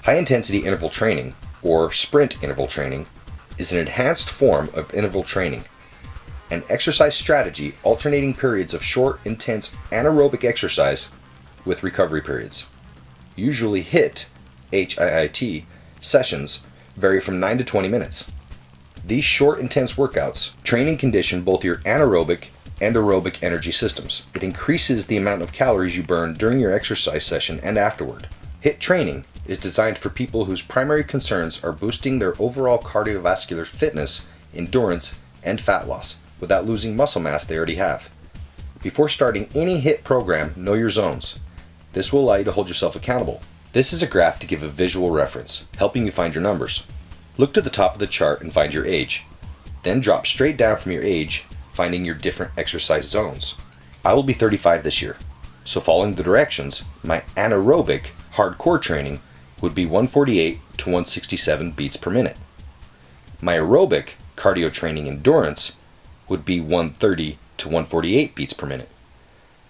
High-intensity interval training, or sprint interval training, is an enhanced form of interval training, an exercise strategy alternating periods of short, intense anaerobic exercise with recovery periods. Usually HIIT sessions vary from 9 to 20 minutes. These short, intense workouts train and condition both your anaerobic and aerobic energy systems. It increases the amount of calories you burn during your exercise session and afterward. HIIT training is designed for people whose primary concerns are boosting their overall cardiovascular fitness, endurance, and fat loss without losing muscle mass they already have. Before starting any HIIT program, know your zones. This will allow you to hold yourself accountable. This is a graph to give a visual reference, helping you find your numbers. Look to the top of the chart and find your age. Then drop straight down from your age, finding your different exercise zones. I will be 35 this year, so following the directions, my anaerobic hardcore training would be 148 to 167 beats per minute. My aerobic cardio training endurance would be 130 to 148 beats per minute.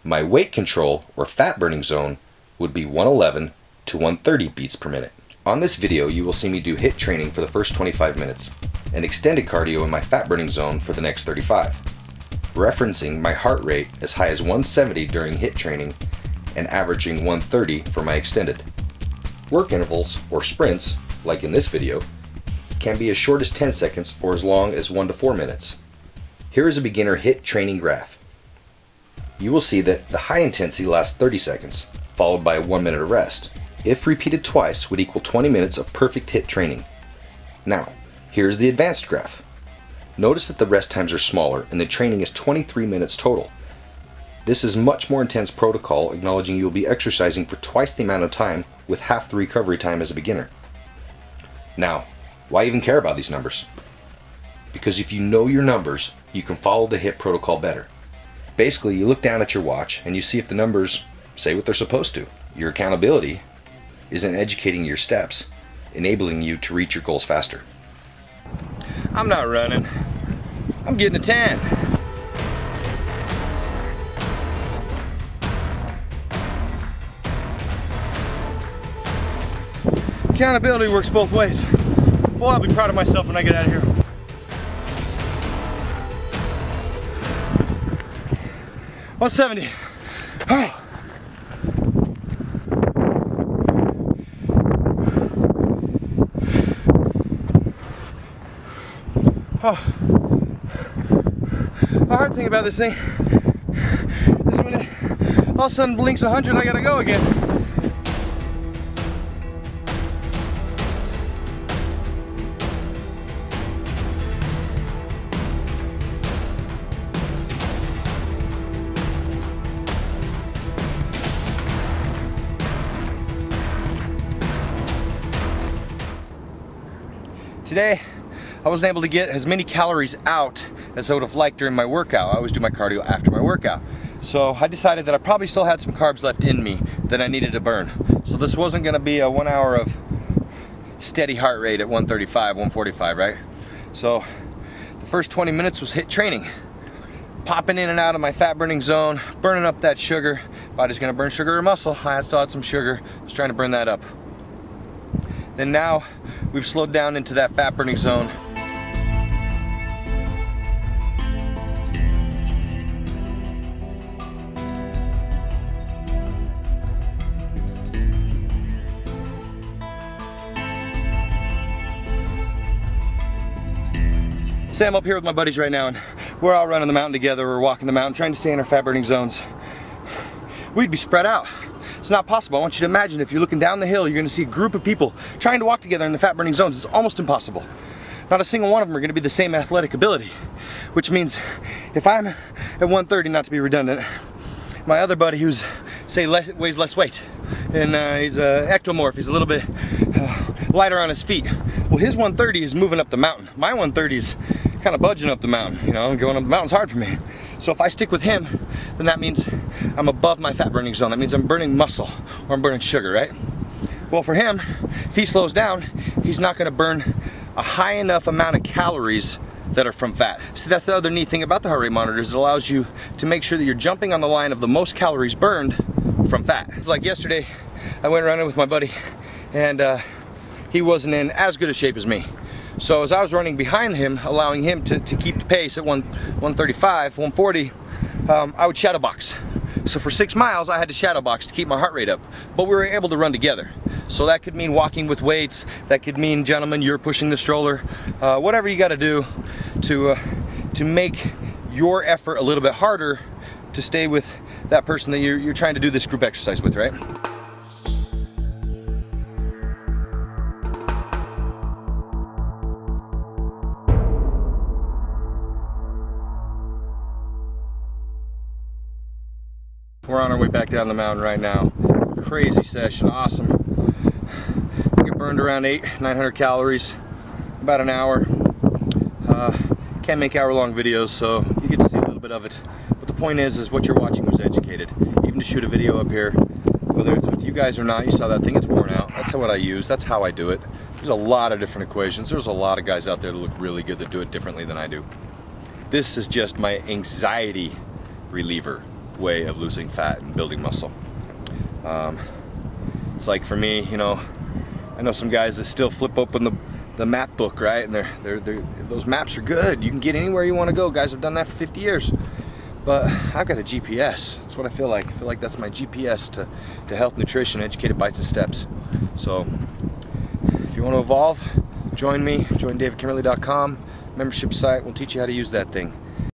My weight control or fat burning zone would be 111 to 130 beats per minute. On this video you will see me do HIIT training for the first 25 minutes and extended cardio in my fat burning zone for the next 35, referencing my heart rate as high as 170 during HIIT training and averaging 130 for my extended. Work intervals, or sprints, like in this video, can be as short as 10 seconds or as long as 1 to 4 minutes. Here is a beginner HIIT training graph. You will see that the high intensity lasts 30 seconds, followed by 1 minute of rest. If repeated twice, would equal 20 minutes of perfect HIIT training. Now, here's the advanced graph. Notice that the rest times are smaller and the training is 23 minutes total. This is much more intense protocol, acknowledging you will be exercising for twice the amount of time with half the recovery time as a beginner. Now, why even care about these numbers? Because if you know your numbers, you can follow the HIIT protocol better. Basically, you look down at your watch and you see if the numbers say what they're supposed to. Your accountability is in educating your steps, enabling you to reach your goals faster. I'm not running. I'm getting a tan. Accountability works both ways. Boy, I'll be proud of myself when I get out of here. $170. Oh. Oh. The hard thing about this thing is when it all of a sudden blinks 100, I gotta go again. Today, I wasn't able to get as many calories out as I would have liked during my workout. I always do my cardio after my workout. So I decided that I probably still had some carbs left in me that I needed to burn. So this wasn't gonna be a 1 hour of steady heart rate at 135, 145, right? So the first 20 minutes was HIIT training. Popping in and out of my fat burning zone, burning up that sugar. Body's gonna burn sugar or muscle. I still had some sugar, just trying to burn that up. Then now we've slowed down into that fat burning zone. Say I'm up here with my buddies right now and we're all running the mountain together, we're walking the mountain, trying to stay in our fat burning zones. We'd be spread out. It's not possible. I want you to imagine if you're looking down the hill, you're going to see a group of people trying to walk together in the fat burning zones. It's almost impossible. Not a single one of them are going to be the same athletic ability, which means if I'm at 130, not to be redundant, my other buddy who's, say, weighs less weight, and he's an ectomorph, he's a little bit lighter on his feet. Well, his 130 is moving up the mountain. My 130 is kind of budging up the mountain. You know, going up the mountain's hard for me. So if I stick with him, then that means I'm above my fat burning zone. That means I'm burning muscle or I'm burning sugar, right? Well, for him, if he slows down, he's not going to burn a high enough amount of calories that are from fat. See, that's the other neat thing about the heart rate monitors. It allows you to make sure that you're jumping on the line of the most calories burned from fat. It's like yesterday, I went running with my buddy and he wasn't in as good a shape as me. So as I was running behind him, allowing him to keep the pace at 135, 140, I would shadow box. So for 6 miles, I had to shadow box to keep my heart rate up. But we were able to run together. So that could mean walking with weights. That could mean, gentlemen, you're pushing the stroller. Whatever you got to do to make your effort a little bit harder to stay with that person that you're trying to do this group exercise with, right? We're on our way back down the mountain right now. Crazy session, awesome. I get burned around 900 calories, about an hour. Can't make hour-long videos, so you get to see a little bit of it. But the point is what you're watching was educated. Even to shoot a video up here, whether it's with you guys or not, you saw that thing, it's worn out. That's what I use, that's how I do it. There's a lot of different equations. There's a lot of guys out there that look really good that do it differently than I do. This is just my anxiety reliever way of losing fat and building muscle. It's like for me, you know, I know some guys that still flip open the map book, right? And those maps are good. You can get anywhere you want to go. Guys have done that for 50 years. But I've got a GPS. That's what I feel like. I feel like that's my GPS to health, nutrition, educated bites and steps. So if you want to evolve, join me. Join davidkimmerly.com. Membership site. We'll teach you how to use that thing.